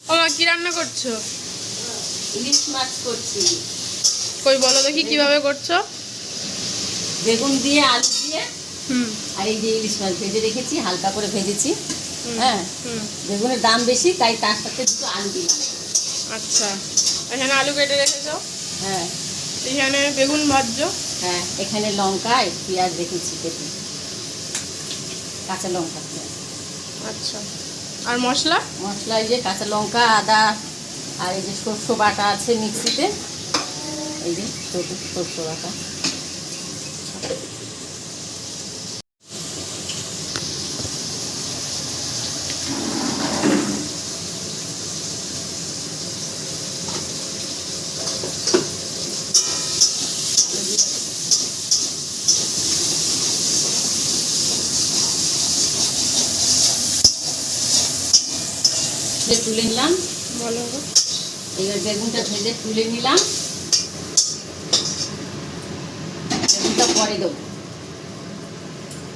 ও মা, কি রান্না করছো? ইলিশ মাছ করছি। কই বলো দেখি কিভাবে করছো। বেগুন দিয়ে আলু দিয়ে হুম আর এই যে ইলিশ মাছ ভেজে রেখেছি, হালকা করে ভেজেছি। হুম হ্যাঁ, হুম। বেগুনের দাম বেশি তাই তার সাথে দুটো আলু দিলাম। আচ্ছা, এখানে আলু কেটে রেখেছো, হ্যাঁ এখানে বেগুন ভাজছো। হ্যাঁ, এখানে লঙ্কা আর পেঁয়াজ রেখেছি কেটে, কাঁচা লঙ্কা পেঁয়াজ। আচ্ছা, আর মশলা? মশলা এই যে কাঁচা লঙ্কা, আদা আর এই যে সরষে বাটা আছে মিক্সিতে, এই যে সরষে বাটা। তুলে নিলাম। বলো। এবার বেগুনটা ভেজে তুলে নিলাম, বেগুনটা পরে দেবো।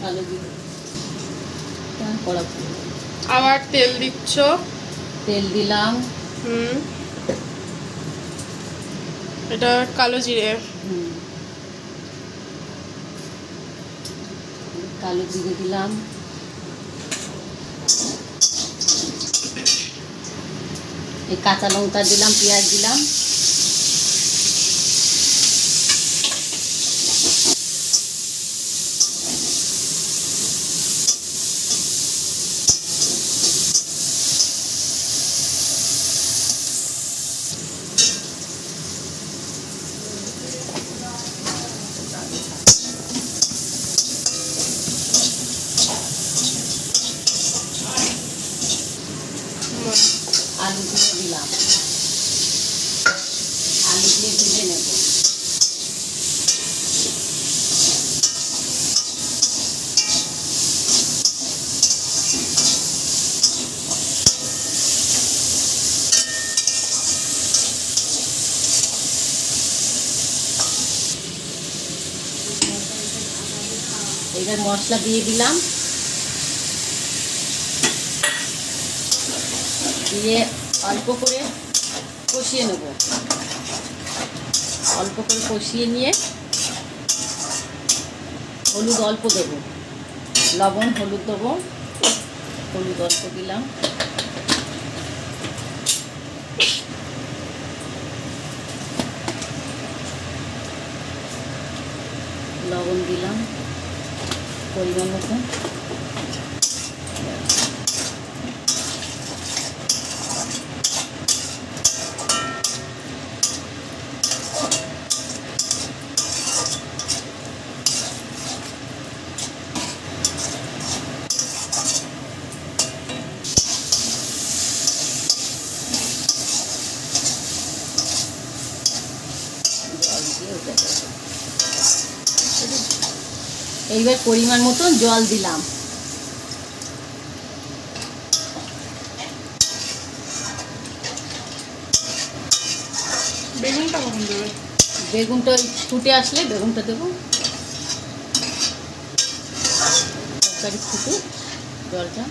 আলু দিয়ে আবার তেল দিচ্ছ? তেল দিলাম। হুম, এটা কালো জিরে। কালো জিরে দিলাম, এই কাঁচা লঙ্কা দিলাম, পেঁয়াজ দিলাম। আলু দিয়ে দিলাম, আলু দিয়ে ভেজে নেব। এবার মশলা দিয়ে দিলাম, দিয়ে অল্প করে কষিয়ে নেব। অল্প করে কষিয়ে নিয়ে হলুদ অল্প দেবো, লবণ হলুদ দেবো, হলুদ অল্প দিলাম। লবণ দিলাম পরিমাণ মতো। এইবার পরিমাণ মতন জল দিলাম। বেগুনটা কখন দেবে? বেগুনটা ফুটে আসলে বেগুনটা দেবো, তরকারি ফুটুক জলটা।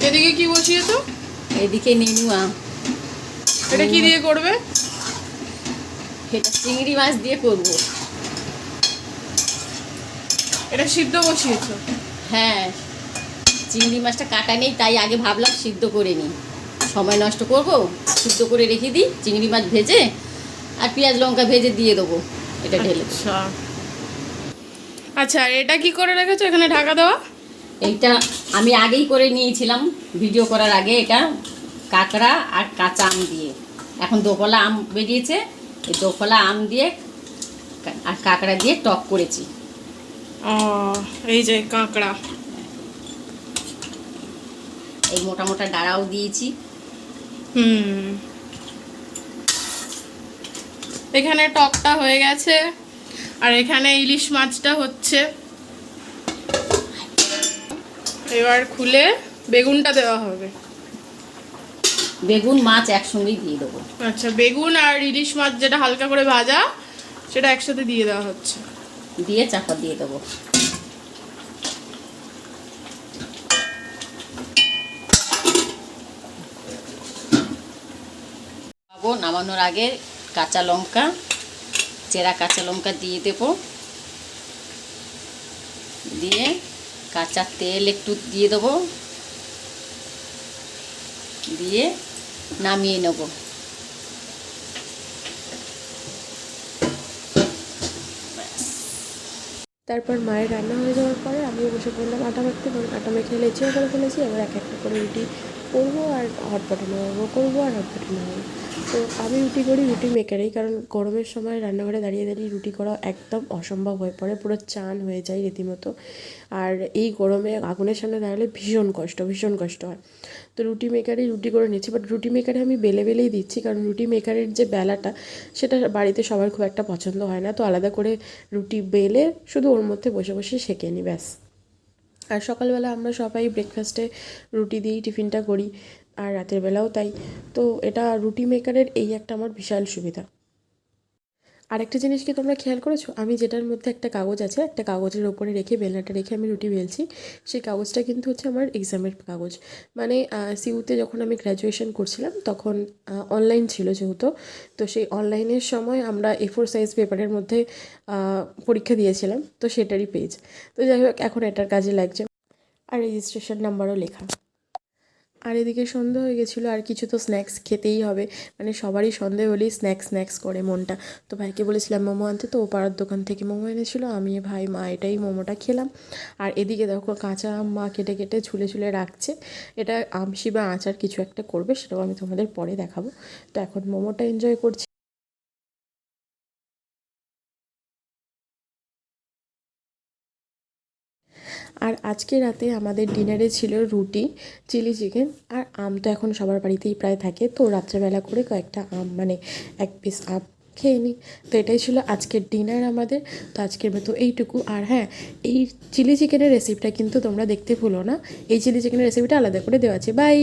এদিকে কি বসিয়েছো? এদিকে নেনুয়া। এটা কি দিয়ে করবে? এটা চিংড়ি মাছ দিয়ে করব। এটা সিদ্ধ বসিয়েছো? হ্যাঁ, চিংড়ি মাছটা কাটা নেই তাই আগে ভাবলাম সিদ্ধ করে নিই, সময় নষ্ট করব, সিদ্ধ করে রেখে দিই। চিংড়ি মাছ ভেজে আর পেঁয়াজ লঙ্কা ভেজে দিয়ে দেবো, এটা ঢেলে। আচ্ছা আচ্ছা, আর এটা কি করে রেখেছো এখানে ঢাকা দেওয়া? এইটা আমি আগেই করে নিয়েছিলাম ভিডিও করার আগে। এটা কাঁকড়া আর কাঁচা আম দিয়ে, এখন দোফলা আম বেরিয়েছে, এই দোফলা আম দিয়ে আর কাঁকড়া দিয়ে টক করেছি। ও, এই যে কাঁকড়া, এই মোটা মোটা ডাঁড়াও দিয়েছি। হুম, এখানে টকটা হয়ে গেছে আর এখানে ইলিশ মাছটা হচ্ছে। এবার খুলে বেগুনটা দেওয়া হবে। বেগুন মাছ একসঙ্গেই দিয়ে দেবো। আচ্ছা, বেগুন আর ইলিশ মাছ যেটা হালকা করে ভাজা সেটা একসাথে দিয়ে দেওয়া হচ্ছে, দিয়ে চাপা দিয়ে দেবো। নামানোর আগে কাঁচা লঙ্কা, চেরা কাঁচা লঙ্কা দিয়ে দেব, দিয়ে কাঁচা তেল একটু দিয়ে দেবো, দিয়ে নামিয়ে নেব। তারপর মায়ের রান্না হয়ে যাওয়ার পরে আমিও বসে পড়লাম আটা মাখতে, কারণ আটা মেখে লেচিও করে ফেলেছি। এবার এক একটা করে রুটি করবো আর হটপটে নামাবো, করবো আর হটপটে নামাবো। তো আমি রুটি করি রুটি মেকারেই, কারণ গরমের সময় রান্নাঘরে দাঁড়িয়ে দাঁড়িয়ে রুটি করা একদম অসম্ভব হয়ে পড়ে, পুরো চান হয়ে যায় রীতিমতো। আর এই গরমে আগুনের সামনে দাঁড়ালে ভীষণ কষ্ট হয়। তো রুটি মেকারেই রুটি করে নিচ্ছি, বাট রুটি মেকারে আমি বেলেই দিচ্ছি, কারণ রুটি মেকারের যে বেলাটা সেটা বাড়িতে সবার খুব একটা পছন্দ হয় না। তো আলাদা করে রুটি বেলে শুধু ওর মধ্যে বসে বসে সেঁকে নিই, ব্যাস। আর সকালবেলা আমরা সবাই ব্রেকফাস্টে রুটি দিয়েই টিফিনটা করি, আর রাতের বেলাও তাই। তো এটা রুটি মেকারের এই একটা আমার বিশাল সুবিধা। আরেকটা জিনিস কি তোমরা খেয়াল করেছো, আমি যেটার মধ্যে একটা কাগজ আছে, একটা কাগজের ওপরে রেখে বেলনাটা রেখে আমি রুটি বেলছি, সেই কাগজটা কিন্তু হচ্ছে আমার এক্সামের কাগজ। মানে সিউতে যখন আমি গ্র্যাজুয়েশন করছিলাম তখন অনলাইন ছিল যেহেতু, তো সেই অনলাইনের সময় আমরা A4 সাইজ পেপারের মধ্যে পরীক্ষা দিয়েছিলাম, তো সেটারই পেজ। তো যাই হোক, এখন এটার কাজে লাগছে, আর রেজিস্ট্রেশন নাম্বারও লেখা। আর এদিকে সন্ধে হয়ে গেছিলো, আর কিছু তো স্ন্যাক্স খেতেই হবে, মানে সবারই সন্ধে হলেই স্ন্যাক্স করে মনটা। তো ভাইকে বলেছিলাম মোমো আনতে, তো ও পাড়ার দোকান থেকে মোমো এনেছিলো, আমি ভাই মা এটাই মোমোটা খেলাম। আর এদিকে দেখো কাঁচা আম মা কেটে কেটে ছুলে রাখছে, এটা আমশি বা আচার কিছু একটা করবে, সেটাও আমি তোমাদের পরে দেখাবো। তো এখন মোমোটা এনজয় করছি। আর আজকে রাতে আমাদের ডিনারে ছিল রুটি, চিলি চিকেন আর আম। তো এখন সবার বাড়িতেই প্রায় থাকে, তো রাত্রেবেলা করে কয়েকটা আম, মানে এক পিস আম খেয়ে নিই। তো এটাই ছিল আজকের ডিনার আমাদের। তো আজকের মতো এইটুকু। আর হ্যাঁ, এই চিলি চিকেনের রেসিপিটা কিন্তু তোমরা দেখতে ভুলো না, এই চিলি চিকেনের রেসিপিটা আলাদা করে দেওয়া আছে। বাই।